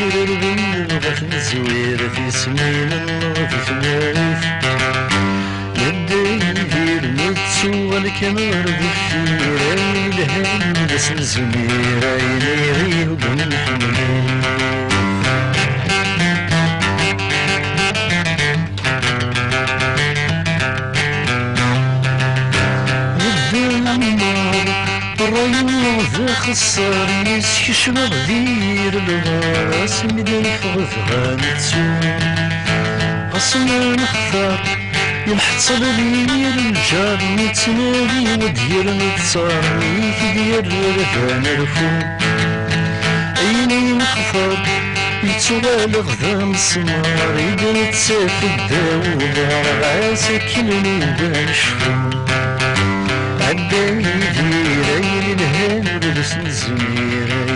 ربي غف نزوير في سمين في ثماريث يدير نتسوى الكمر بفير الهام بس نزمير عيني غيب من حملين الريوض خسر يسكش مغدير الغاس مدين فغفغان تسون أصلا نختار يمحتصل دير الجار نتنادي ودير نتصارني تدير رفان رفون عيني نخفر يتوالغ ذا مسمار يدن تساف الداود عاسكنني بان شفون عداني دير عيني الهام بس نزمير